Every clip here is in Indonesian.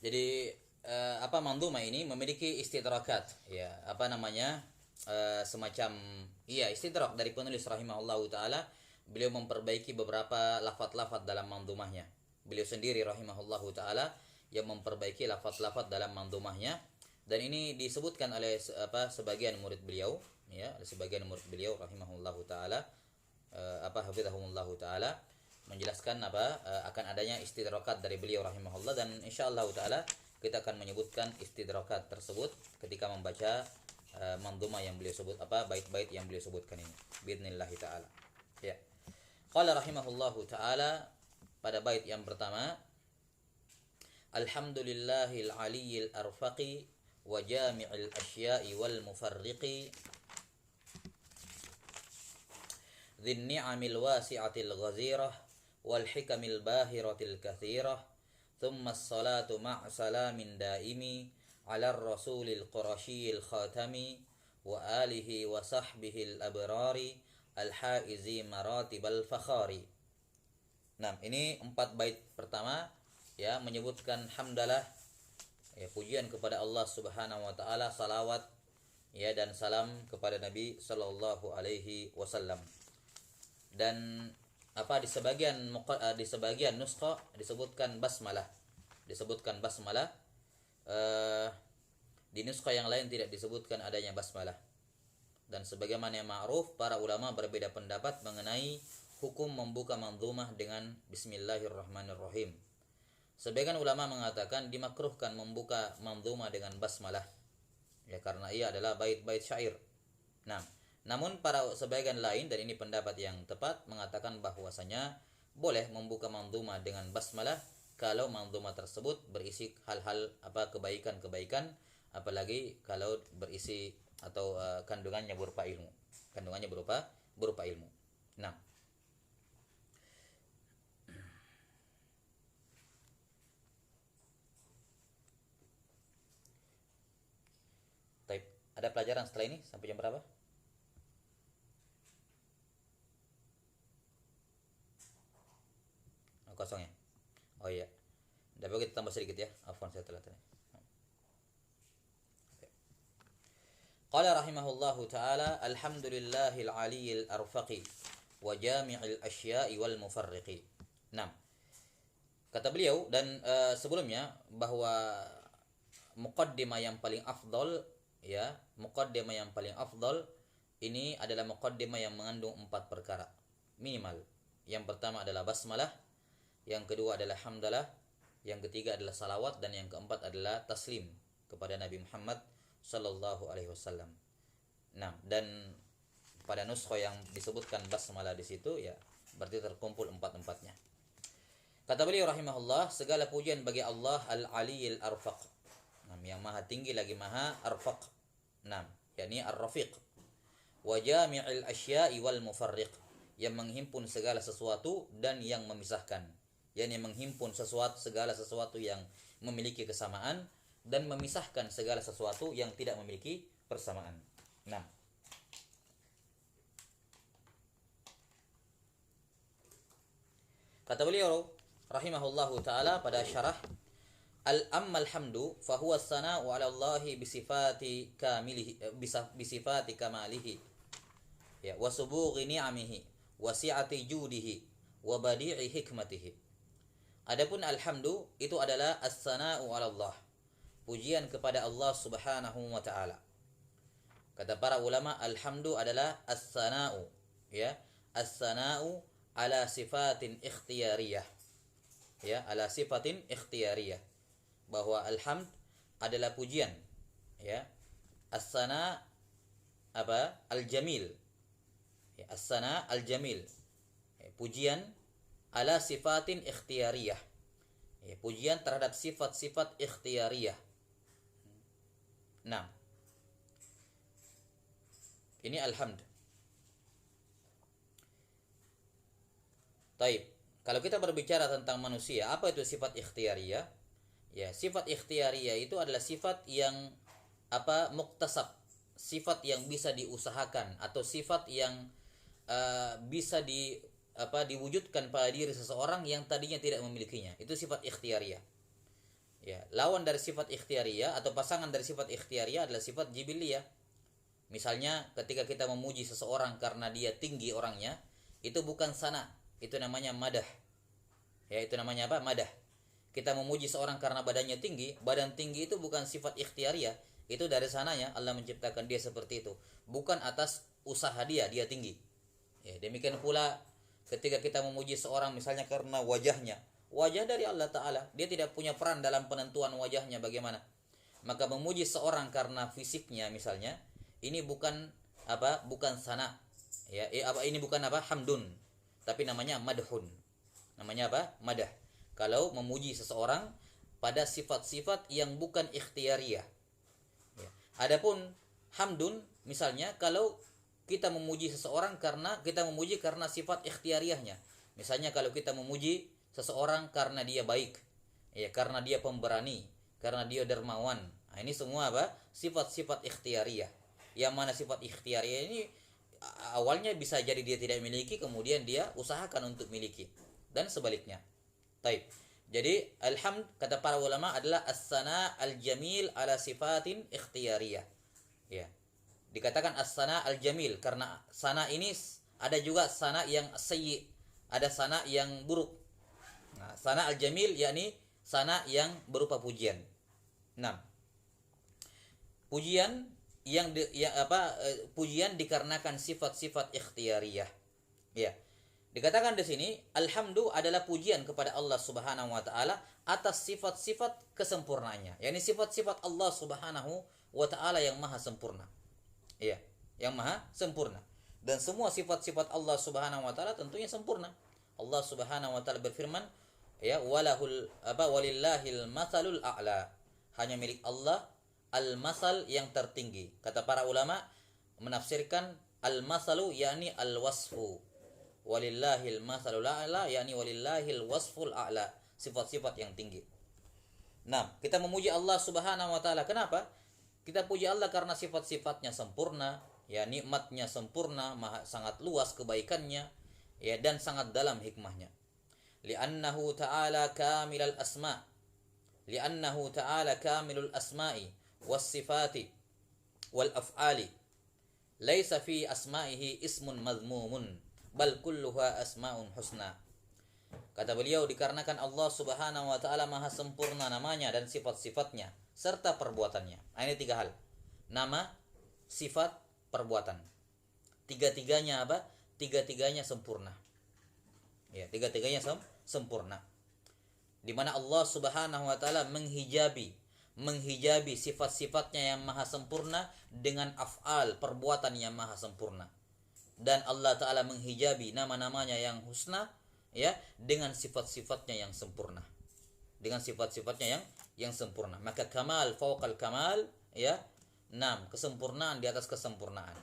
Jadi mandhumah ini memiliki istidrakat, ya, semacam istidrak dari penulis rahimahullahu taala. Beliau memperbaiki beberapa lafaz-lafaz dalam mandhumahnya. Beliau sendiri rahimahullahu taala yang memperbaiki lafaz-lafaz dalam mandhumahnya, dan ini disebutkan oleh sebagian murid beliau, ya, sebagian murid beliau rahimahullahu taala, hafizahumullahu taala, menjelaskan akan adanya istidrakat dari beliau rahimahullah, dan insyaallah taala kita akan menyebutkan istidrakat tersebut ketika membaca mandhumah yang beliau sebut, bait-bait yang beliau sebutkan ini باذنillah taala. Ya. Qala rahimahullahu taala pada bait yang pertama, Alhamdulillahil aliyyil arfaqi wa jami'il asya'i wal mufarriqi dzin ni'amil wasi'atil ghazirah wal hikamil bahiratil katsirah thumma as-salatu ma'a salamin daimi 'alar rasulil qurasyil khatami wa alihi wa sahbihil abrari al-haizi maratibal fakhari. Nah, ini 4 bait pertama, ya, menyebutkan hamdalah, ya, pujian kepada Allah Subhanahu wa taala, salawat, ya, dan salam kepada Nabi sallallahu alaihi wasallam. Dan di sebagian nuskha disebutkan basmalah. Di nuskha yang lain tidak disebutkan adanya basmalah. Dan sebagaimana yang ma'ruf, para ulama berbeda pendapat mengenai hukum membuka mandhumah dengan bismillahirrahmanirrahim. Sebagian ulama mengatakan dimakruhkan membuka mandhumah dengan basmalah, ya, karena ia adalah bait-bait syair. Nah, namun para sebagian lain, dan ini pendapat yang tepat, mengatakan bahwasanya boleh membuka mandhumah dengan basmalah kalau mandhumah tersebut berisi hal-hal kebaikan-kebaikan, apalagi kalau berisi atau kandungannya berupa ilmu. Nah, baik, ada pelajaran setelah ini sampai jam berapa? Kosong ya? Oh iya. Dapat kita tambah sedikit ya. Afwan, saya telat. Qala rahimahullahu taala, alhamdulillahil aliyyil arfaqi wa jami'il asya'i wal mufarriqi. Nah, kata beliau, dan sebelumnya bahwa muqaddimah yang paling afdal, ya, muqaddimah yang paling afdal ini adalah muqaddimah yang mengandung 4 perkara minimal. Yang pertama adalah basmalah, yang kedua adalah hamdalah, yang ketiga adalah salawat, dan yang keempat adalah taslim kepada Nabi Muhammad sallallahu alaihi wasallam. Nah, dan pada nuskha yang disebutkan basmalah di situ, ya, berarti terkumpul 4-4-nya. Kata beliau rahimahullah, segala pujian bagi Allah al-aliyyil arfaq. Nah, yang maha tinggi lagi maha arfaq. Nah, yakni ar-rafiq. Wa jami'il asya'i wal mufarriq, yang menghimpun segala sesuatu dan yang memisahkan. Yang menghimpun segala sesuatu yang memiliki kesamaan dan memisahkan segala sesuatu yang tidak memiliki persamaan. Nah, kata beliau rahimahullahu taala pada syarah, al-ammal hamdu fa huwa as-sana'u 'ala Allah bi sifati kamalihi, ya, wa subughi ni'amihi wa si'ati judihi wa badi'i hikmatihi. Adapun alhamdu itu adalah as-sana'u 'ala Allah, pujian kepada Allah Subhanahu wa taala. Kata para ulama, alhamdu adalah as-sana'u, ya, as-sana'u ala sifatin ikhtiyariyah, ya, ala sifatin ikhtiyariyah, bahwa alhamd adalah pujian, ya, as-sana al-jamil, ya, as-sana al-jamil, ya, pujian ala sifatin ikhtiyariyah, ya, pujian terhadap sifat-sifat ikhtiyariyah. Nah, ini alhamd. Taib. Kalau kita berbicara tentang manusia, apa itu sifat ikhtiyariyah? Ya, sifat ikhtiyariyah itu adalah sifat yang muktasab, sifat yang bisa diusahakan, atau sifat yang bisa diwujudkan pada diri seseorang yang tadinya tidak memilikinya. Itu sifat ikhtiyariyah. Ya, lawan dari sifat ikhtiyariyah atau pasangan dari sifat ikhtiyariyah adalah sifat jibiliyah. Misalnya ketika kita memuji seseorang karena dia tinggi orangnya, itu bukan sana, itu namanya madah. Ya, itu namanya apa? Madah. Kita memuji seorang karena badannya tinggi, badan tinggi itu bukan sifat ikhtiyariyah, itu dari sananya Allah menciptakan dia seperti itu, bukan atas usaha dia tinggi. Ya, demikian pula ketika kita memuji seorang misalnya karena wajahnya, wajah dari Allah Ta'ala, dia tidak punya peran dalam penentuan wajahnya bagaimana. Maka memuji seorang karena fisiknya misalnya, ini bukan apa? Bukan sana. Ya, ini bukan apa? Hamdun, tapi namanya madhun. Namanya apa? Madah. Kalau memuji seseorang pada sifat-sifat yang bukan ikhtiyariyah. Ya. Adapun hamdun misalnya kalau kita memuji seseorang karena sifat ikhtiyariyahnya. Misalnya kalau kita memuji seseorang karena dia baik, ya, karena dia pemberani, karena dia dermawan. Nah, ini semua apa? Sifat-sifat ikhtiyariyah. Yang mana sifat ikhtiyariyah ini awalnya bisa jadi dia tidak miliki, kemudian dia usahakan untuk miliki, dan sebaliknya. Taib. Jadi alhamd kata para ulama adalah as-sana al-jamil ala sifatin ikhtiyariyah. Ya. Dikatakan as-sana al-jamil karena sana ini ada juga sana yang sayyi, ada sana yang buruk. Nah, sana al-jamil yakni sana yang berupa pujian. 6. Pujian pujian dikarenakan sifat-sifat ikhtiyariyah. Ya. Dikatakan di sini alhamdu adalah pujian kepada Allah Subhanahu wa taala atas sifat-sifat kesempurnaannya. yakni sifat-sifat Allah Subhanahu wa taala yang maha sempurna. Ya, yang maha sempurna. Dan semua sifat-sifat Allah Subhanahu wa taala tentunya sempurna. Allah Subhanahu wa taala berfirman, ya, walillahil matsalul a'la. Hanya milik Allah al-masal yang tertinggi. Kata para ulama menafsirkan al-masalu yakni al-wasfu. Walillahil matsalul a'la yakni walillahil wasful a'la, sifat-sifat yang tinggi. Nah, kita memuji Allah Subhanahu wa taala. Kenapa? Kita puji Allah karena sifat-sifatnya sempurna, ya, nikmatnya sempurna, sangat luas kebaikannya, ya, dan sangat dalam hikmahnya. Li'annahu ta'ala kamilul asma. Li'annahu ta'ala kamilul asma'i was sifati wal af'ali. Laisa fi asma'ihi ismun madhmumun, bal kulluha asma'un husna. Kata beliau, dikarenakan Allah Subhanahu wa taala maha sempurna namanya dan sifat-sifatnya serta perbuatannya. Nah, ini 3 hal. Nama, sifat, perbuatan. Tiga-tiganya apa? Tiga-tiganya sempurna. Ya, tiga-tiganya sempurna. Di mana Allah Subhanahu wa taala menghijabi sifat-sifatnya yang maha sempurna dengan af'al, perbuatan yang maha sempurna. Dan Allah taala menghijabi nama-namanya yang husna, ya, dengan sifat-sifatnya yang sempurna. Dengan sifat-sifatnya yang sempurna. Maka kamal fauqal kamal, ya. 6. Kesempurnaan di atas kesempurnaan.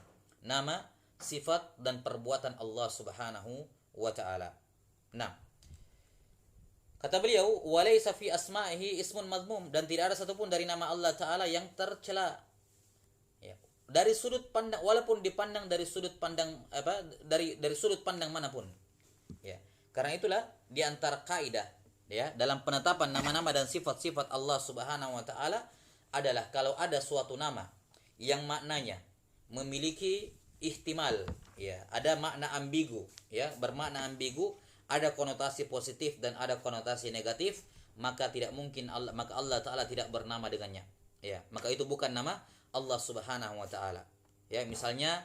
Nama, sifat, dan perbuatan Allah Subhanahu wa taala. 6. Kata beliau, walaysa fi asma'ihi ismun madhmum, dan tidak ada satupun dari nama Allah taala yang tercela. Ya. Dari sudut pandang, walaupun dipandang dari sudut pandang dari sudut pandang manapun. Ya. Karena itulah di antara kaidah, ya, dalam penetapan nama-nama dan sifat-sifat Allah Subhanahu wa taala adalah kalau ada suatu nama yang maknanya memiliki ihtimal, ya, ada makna ambigu, ya, bermakna ambigu, ada konotasi positif dan ada konotasi negatif, maka Allah taala tidak bernama dengannya. Ya, maka itu bukan nama Allah Subhanahu wa taala. Ya, misalnya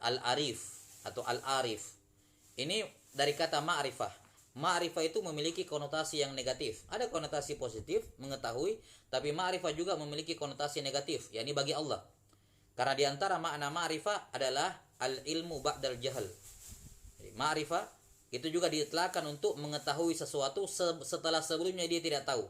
Al-Arif atau Al-Arif. Ini dari kata ma'rifah. Ma'rifah itu memiliki konotasi yang negatif. Ada konotasi positif, mengetahui, tapi ma'rifah juga memiliki konotasi negatif, yakni bagi Allah. Karena di antara makna ma'rifah adalah al-ilmu ba'dal jahal. Ma'rifah itu juga diitlaqkan untuk mengetahui sesuatu setelah sebelumnya dia tidak tahu.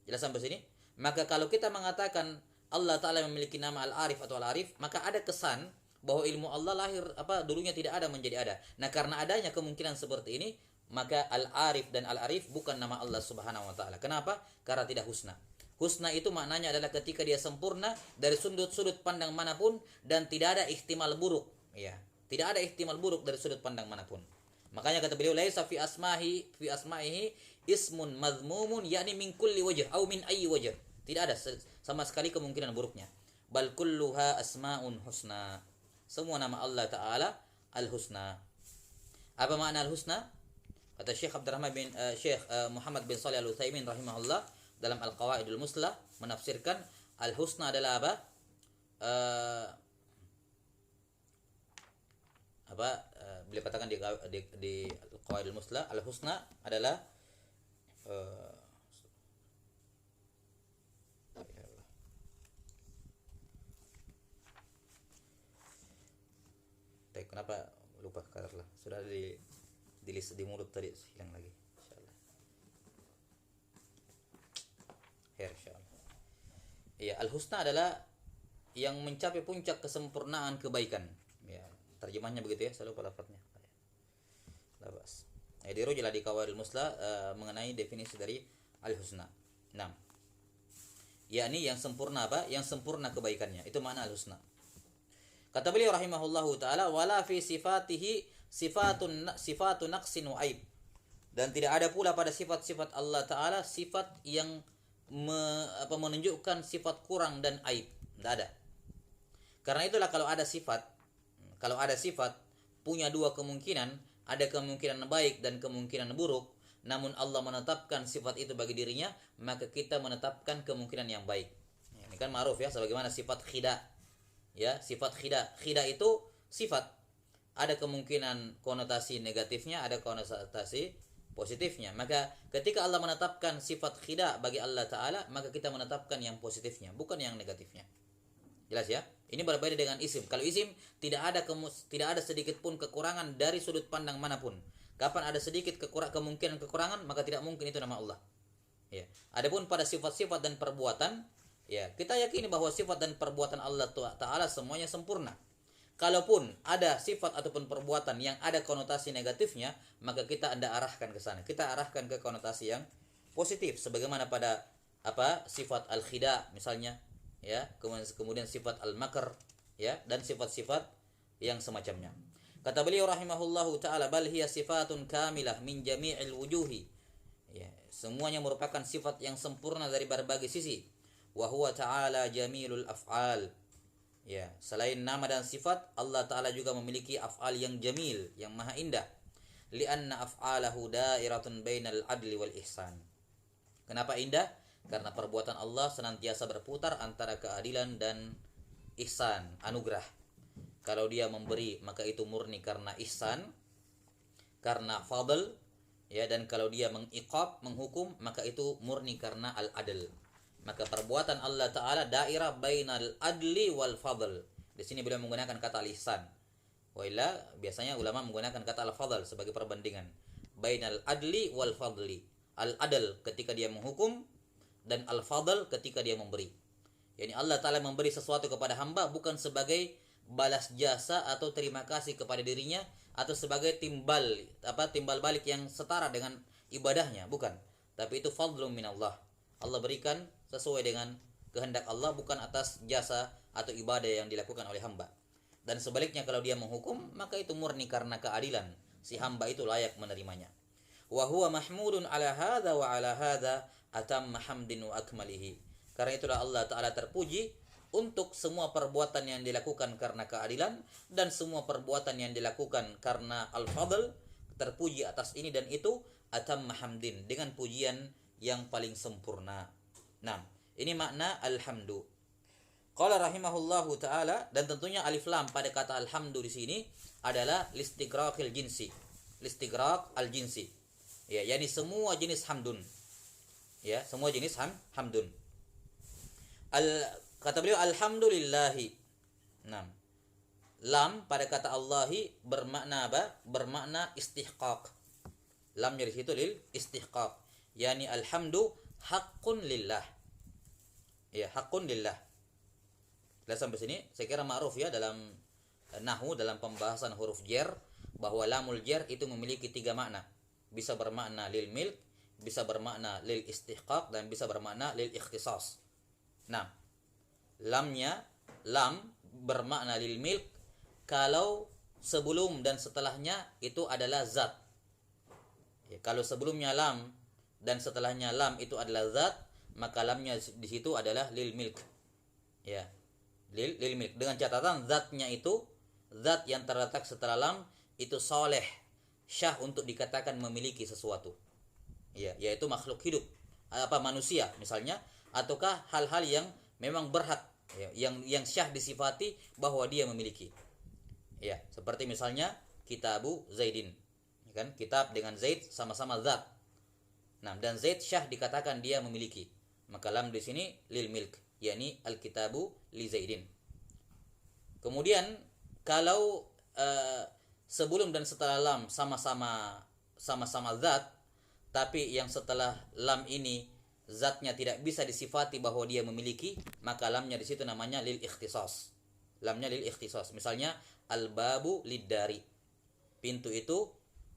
Jelas sampai sini? Maka kalau kita mengatakan Allah Ta'ala memiliki nama Al-Arif atau Al-Arif, maka ada kesan bahwa ilmu Allah lahir dulunya tidak ada menjadi ada. Nah, karena adanya kemungkinan seperti ini, maka Al-Arif dan Al-Arif bukan nama Allah Subhanahu wa taala. Kenapa? Karena tidak husna. Husna itu maknanya adalah ketika dia sempurna dari sudut-sudut pandang manapun dan tidak ada ihtimal buruk, ya. Tidak ada ihtimal buruk dari sudut pandang manapun. Makanya kata beliau laisa fi asma'ihi ismun madhmumun yakni min kulli wajh au min ayyi wajh. Tidak ada sama sekali kemungkinan buruknya. Bal kulluha asma'un husna. Semua nama Allah Ta'ala al-husna. Apa makna al-husna? Kata Syekh Abdurrahman bin Muhammad bin Shalih Al-Utsaimin rahimahullah dalam Al-Qawaidul Muslah menafsirkan al-husna adalah apa? Beliau katakan di Al-Qawaidul Muslah, al-husna adalah kenapa lupa karena sudah di list di mulut tadi hilang lagi. Insyaallah. Insyaallah. Iya, al-husna adalah yang mencapai puncak kesempurnaan kebaikan. Ya, terjemahnya begitu ya, saya lupa lafadznya. Labas. Dirujulah di Qawaidul Muslah mengenai definisi dari al-husna. 6. Yakni yang sempurna apa? Yang sempurna kebaikannya. Itu makna al-husna. Kata beliau rahimahullahu taala wala fi sifatihi sifatu naqsin wa aib. Dan tidak ada pula pada sifat-sifat Allah taala sifat yang menunjukkan sifat kurang dan aib. Tidak ada. Karena itulah kalau ada sifat punya dua kemungkinan, ada kemungkinan baik dan kemungkinan buruk, namun Allah menetapkan sifat itu bagi dirinya, maka kita menetapkan kemungkinan yang baik. Ini kan ma'ruf ya, sebagaimana sifat khida. Ya, sifat khida itu sifat ada kemungkinan konotasi negatifnya, ada konotasi positifnya. Maka ketika Allah menetapkan sifat khida bagi Allah Ta'ala, maka kita menetapkan yang positifnya, bukan yang negatifnya. Jelas ya? Ini berbeda dengan isim. Kalau isim tidak ada sedikit pun kekurangan dari sudut pandang manapun. Kapan ada sedikit kemungkinan kekurangan, maka tidak mungkin itu nama Allah. Ya. Adapun pada sifat-sifat dan perbuatan, ya, kita yakini bahwa sifat dan perbuatan Allah Ta'ala semuanya sempurna. Kalaupun ada sifat ataupun perbuatan yang ada konotasi negatifnya, maka kita arahkan ke sana. Kita arahkan ke konotasi yang positif, sebagaimana pada sifat al-khida misalnya, ya, kemudian sifat al-makr, ya, dan sifat-sifat yang semacamnya. Kata beliau rahimahullahu taala bal hiya sifatun kamilah min jami'il wujuhi. Ya, semuanya merupakan sifat yang sempurna dari berbagai sisi. Wa huwa ta'ala jamilul af'al. Ya, selain nama dan sifat, Allah Ta'ala juga memiliki af'al yang jamil, yang maha indah. Lianna af'alahu da'iratun bainal adli wal ihsan. Kenapa indah? Karena perbuatan Allah senantiasa berputar antara keadilan dan ihsan, anugerah. Kalau dia memberi, maka itu murni karena ihsan, karena fadl, ya, dan kalau dia mengiqab, menghukum, maka itu murni karena al-adl. Maka perbuatan Allah Ta'ala dairah bainal adli wal fadl. Di sini beliau menggunakan kata al-ihsan. Wa illa biasanya ulama menggunakan kata al-fadl sebagai perbandingan. Bainal adli wal fadli. Al-adl ketika dia menghukum, dan al-fadl ketika dia memberi. Yani Allah Ta'ala memberi sesuatu kepada hamba bukan sebagai balas jasa atau terima kasih kepada dirinya, atau sebagai timbal balik yang setara dengan ibadahnya, bukan. Tapi itu fadlun minallah. Allah berikan sesuai dengan kehendak Allah, bukan atas jasa atau ibadah yang dilakukan oleh hamba. Dan sebaliknya kalau dia menghukum, maka itu murni karena keadilan. Si hamba itu layak menerimanya. Wa huwa mahmudun ala hadza wa ala hadza atamma hamdin wa akmalihi. Karena itulah Allah Ta'ala terpuji untuk semua perbuatan yang dilakukan karena keadilan dan semua perbuatan yang dilakukan karena al-fadl. Terpuji atas ini dan itu atamma hamdin, dengan pujian yang paling sempurna. Nah, ini makna alhamdu. Qala rahimahullahu taala, dan tentunya alif lam pada kata alhamdu di sini adalah listighraqil jinsi. Listighraq al jinsi. Ya, yakni semua jenis hamdun. Ya, semua jenis hamdun. Kata beliau alhamdulillahi. Nah, lam pada kata Allahi bermakna apa? Bermakna istihqaq. Lamnya di situ lil istihqaq. Yani alhamdu haqqun lillah. Ya, haqqun lillah. Sudah sampai sini saya kira ma'ruf ya dalam nahwu, dalam pembahasan huruf jar, bahwa lamul jar itu memiliki 3 makna. Bisa bermakna lil milk, bisa bermakna lil istihqaq, dan bisa bermakna lil ikhtisas. Nah, lam bermakna lil milk kalau sebelum dan setelahnya itu adalah zat. Ya, kalau sebelumnya lam dan setelahnya lam itu adalah zat, maka lamnya di situ adalah lil milk. Ya. Lil milk, dengan catatan zatnya itu zat yang terletak setelah lam itu soleh, syah untuk dikatakan memiliki sesuatu. Ya, yaitu makhluk hidup, manusia misalnya, ataukah hal-hal yang memang berhak, ya, yang syah disifati bahwa dia memiliki. Ya, seperti misalnya kitabu Zaidin, ya kan? Kitab dengan Zaid sama-sama zat. Nah, dan Zaid syah dikatakan dia memiliki. Maka lam di sini lil milk, yakni al-kitabu li Zaidin. Kemudian kalau sebelum dan setelah lam sama-sama zat, tapi yang setelah lam ini zatnya tidak bisa disifati bahwa dia memiliki, maka lamnya di situ namanya lil ikhtisas. Lamnya lil ikhtisas. Misalnya al-babu lid-dari. Pintu itu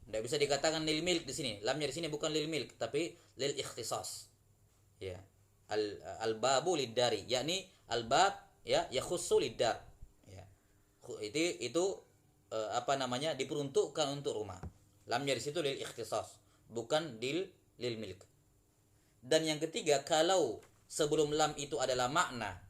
tidak bisa dikatakan lil milk di sini. Lamnya di sini bukan lil milk tapi lil ikhtisas. Ya. Al-babu lid-dari, yakni al-bab ya yakhussu lid-dar. Ya. Itu diperuntukkan untuk rumah. Lamnya di situ lil ikhtisas, bukan lil milk. Dan yang ketiga, kalau sebelum lam itu adalah makna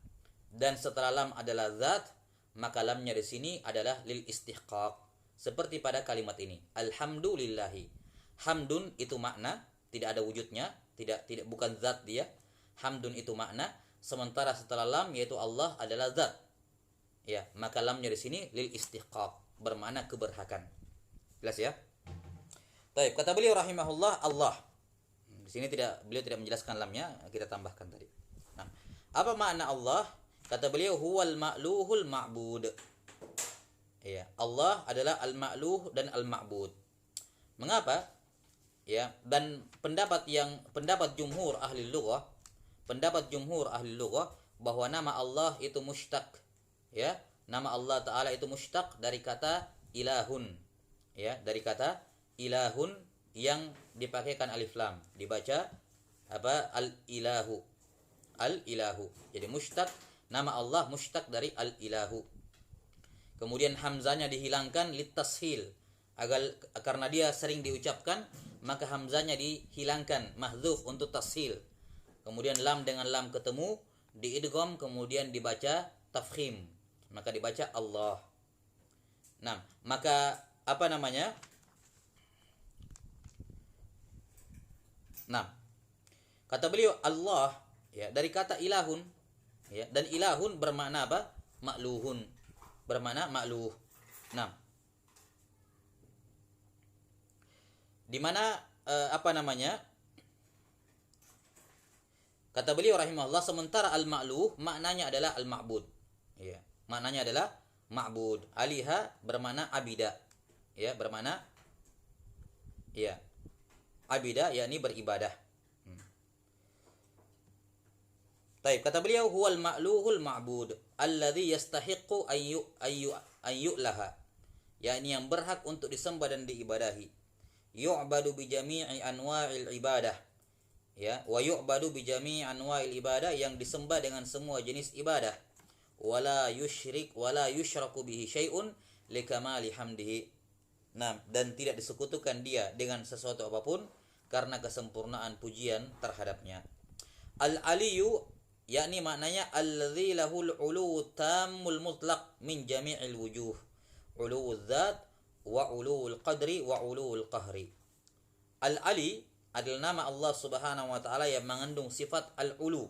dan setelah lam adalah zat, maka lamnya di sini adalah lil istihqaq. Seperti pada kalimat ini, alhamdulillahi. Hamdun itu makna, tidak ada wujudnya, tidak bukan zat dia. Hamdun itu makna, sementara setelah lam yaitu Allah adalah zat. Ya, maka lamnya di sini lil istihqaq, bermakna keberhakan. Jelas ya? Baik, kata beliau rahimahullah Allah. Di sini beliau tidak menjelaskan lamnya, kita tambahkan tadi. Nah, apa makna Allah? Kata beliau huwal ma'luhul ma'bud. Ya, Allah adalah al-ma'luh dan al-ma'bud. Mengapa? Ya, dan pendapat jumhur ahli lughah, bahwa nama Allah itu mushtaq. Ya, nama Allah Ta'ala itu mushtaq dari kata ilahun. Ya, dari kata ilahun yang dipakaikan alif lam, dibaca al-ilahu. Al-ilahu. Jadi mushtaq, nama Allah mushtaq dari al-ilahu. Kemudian hamzanya dihilangkan litashil, karena dia sering diucapkan, maka hamzanya dihilangkan, mahdzuf untuk tashil. Kemudian lam dengan lam ketemu, diidgham, kemudian dibaca tafkhim, maka dibaca Allah. Nah, maka Nah, kata beliau Allah ya dari kata ilahun, ya, dan ilahun bermakna apa? Ma'luhun, bermakna ma'luh. Nah, di mana kata beliau rahimahullah, sementara al-ma'luh maknanya adalah al-ma'bud. Ya, maknanya adalah ma'bud. Aliha bermakna abida. Ya, bermakna ya abida, yakni beribadah. Taib, kata beliau huwal ma'luhul ma'bud alladhi yastahiqqu ayyu'laha, yakni yang berhak untuk disembah dan diibadahi. Yu'badu bi jami'i anwa'il ibadah, ya, wa yu'badu bi jami'i anwa'il ibadah, yang disembah dengan semua jenis ibadah. Wala yushraku bihi syai'un likamali hamdihi. Nah, dan tidak disekutukan dia dengan sesuatu apapun karena kesempurnaan pujian terhadapnya. Al-aliyu, yakni maknanya alladzi lahul uluwu tammul mutlaq min jami'il wujuh, uluwul dzat wa uluwul qadri wa uluwul qahri. Al-ali adalah nama Allah Subhanahu wa taala yang mengandung sifat al-ulu.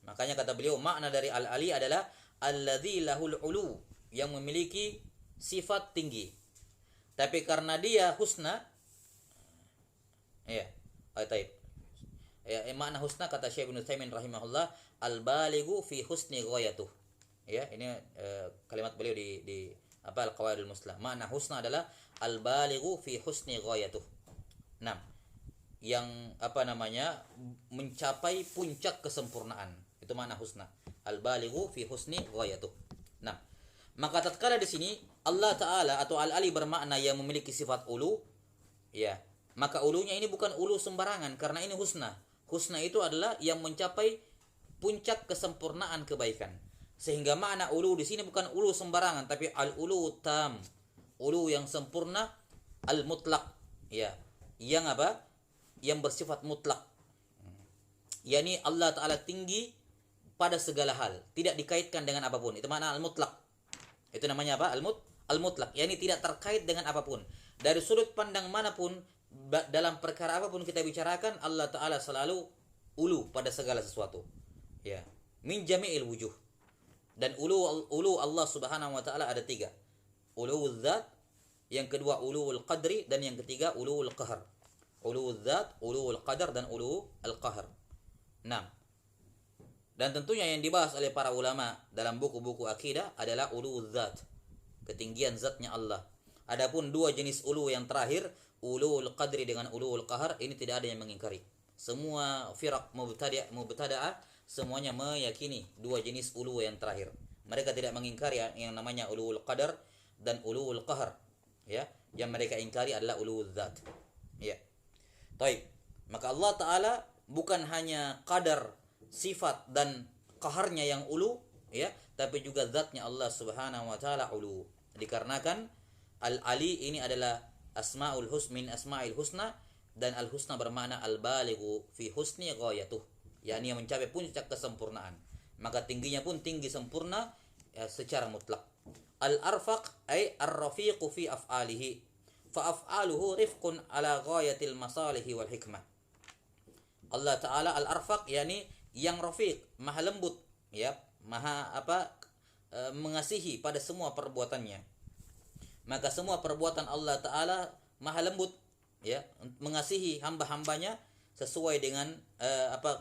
Makanya kata beliau makna dari al-ali adalah alladzi lahul ulu, yang memiliki sifat tinggi. Tapi karena dia husna, ya, taib. Ya, makna husna kata Syekh Ibnu Utsaimin rahimahullah, al-balighu fi husni ghayatuh. Ya, ini kalimat beliau di Al-Qawaidul Muslah. Makna husna adalah al-balighu fi husni ghayatuh. Nah, yang mencapai puncak kesempurnaan. Itu makna husna. Al-balighu fi husni ghayatuh. Nah, maka tatkala di sini Allah Ta'ala atau Al-Ali bermakna yang memiliki sifat ulu, ya, maka ulunya ini bukan ulu sembarangan, karena ini husna. Husna itu adalah yang mencapai puncak kesempurnaan kebaikan. Sehingga makna ulu di sini bukan ulu sembarangan, tapi al-ulu tam, Ulu yang sempurna al-mutlaq, ya. Yang apa? Yang bersifat mutlak. Yani Allah Ta'ala tinggi pada segala hal, tidak dikaitkan dengan apapun. Itu makna al-mutlaq. Itu namanya apa? Al-mutlaq. Yani tidak terkait dengan apapun. Dari sudut pandang manapun, dalam perkara apapun kita bicarakan, Allah Ta'ala selalu ulu pada segala sesuatu. Ya. Min jami'il wujuh. Dan ulu Allah Subhanahu wa Ta'ala ada 3. Uluwul dzat, yang kedua uluwul qadri, dan yang ketiga uluwul qahr. Uluwul dzat, uluwul qadar, dan uluwul qahr. 6. Dan tentunya yang dibahas oleh para ulama dalam buku-buku akidah adalah uluwul dzat, ketinggian zatnya Allah. Adapun 2 jenis ulu yang terakhir, uluwul qadri dengan uluwul qahr, ini tidak ada yang mengingkari. Semua firaq mubtada'ah semuanya meyakini 2 jenis ulu yang terakhir. Mereka tidak mengingkari yang namanya uluwul qadar dan uluwul qahr, ya. Yang mereka ingkari adalah uluwul dzat. Ya. Baik. Maka Allah Ta'ala bukan hanya qadar, sifat dan qaharnya yang ulu, ya, tapi juga zatnya Allah Subhanahu wa Ta'ala ulu. Dikarenakan Al-Ali ini adalah asmaul min asma'il husna, dan al-husna bermakna al-balighu fi husni ghayatuh, yakni yang mencapai puncak kesempurnaan. Maka tingginya pun tinggi sempurna, ya, secara mutlak. Al-arfaq ay ar-rafiqu fi af'alihi, fa af'aluhu rifqun ala ghayatil masalihi wal hikmah. Allah Ta'ala al-arfaq, yakni yang rafiq, maha lembut, ya, maha mengasihi pada semua perbuatannya. Maka semua perbuatan Allah Ta'ala maha lembut, ya, mengasihi hamba-hambanya sesuai dengan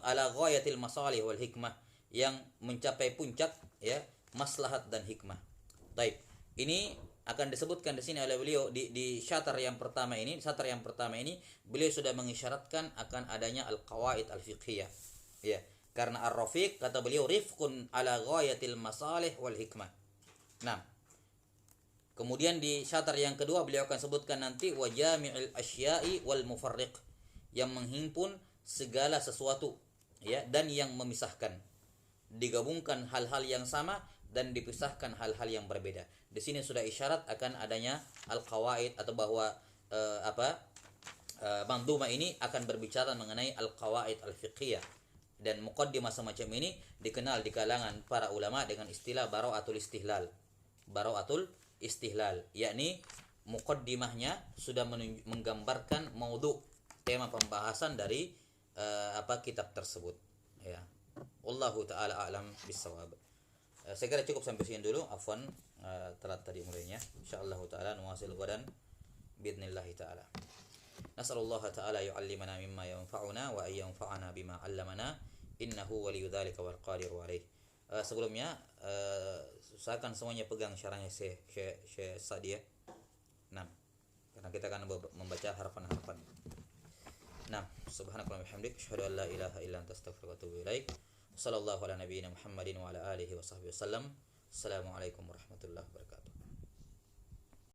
ala ghayatil masalih wal hikmah, yang mencapai puncak, ya, maslahat dan hikmah. Baik. Ini akan disebutkan di sini oleh beliau di satr yang pertama ini. Satr yang pertama ini beliau sudah mengisyaratkan akan adanya al-qawaid al-fiqhiyah. Ya, karena ar-rafiq kata beliau rifqun ala ghayatil masalih wal hikmah. Nah, kemudian di satr yang kedua beliau akan sebutkan nanti wa jami'il asya'i wal mufarriq, yang menghimpun segala sesuatu, ya, dan yang memisahkan. Digabungkan hal-hal yang sama dan dipisahkan hal-hal yang berbeda. Di sini sudah isyarat akan adanya al-qawaid, atau bahwa manzumah ini akan berbicara mengenai al-qawaid al-fiqhiyah. Dan muqaddimah semacam ini dikenal di kalangan para ulama dengan istilah bara'atul istihlal. Bara'atul istihlal, yakni muqaddimahnya sudah menggambarkan maudhu, tema pembahasan dari kitab tersebut, ya. Wallahu ta'ala a'lam bissawab. Saya kira cukup sampai sini dulu. Afwan, telat tadi mulainya. Insyaallah ta'ala nuwasil ghadan biidznillah ta'ala. Nas'alullah ta'ala yu'allimana mimma yanfa'una wa ayyanfa'ana bima 'allamana, innahu waliyyu dzalika wal qadiru 'alaih. Sebelumnya usahakan semuanya pegang syarahnya Syekh Sadia. Nah, karena kita akan membaca harfan-harfan. Nah, subhanakallahumma wa bihamdik, asyhadu an la ilaha illa anta, astaghfiruka wa atubu ilaik. Sallallahu ala nabiyyina Muhammadin wa ala alihi wa sahbihi wasallam. Assalamualaikum warahmatullahi wabarakatuh.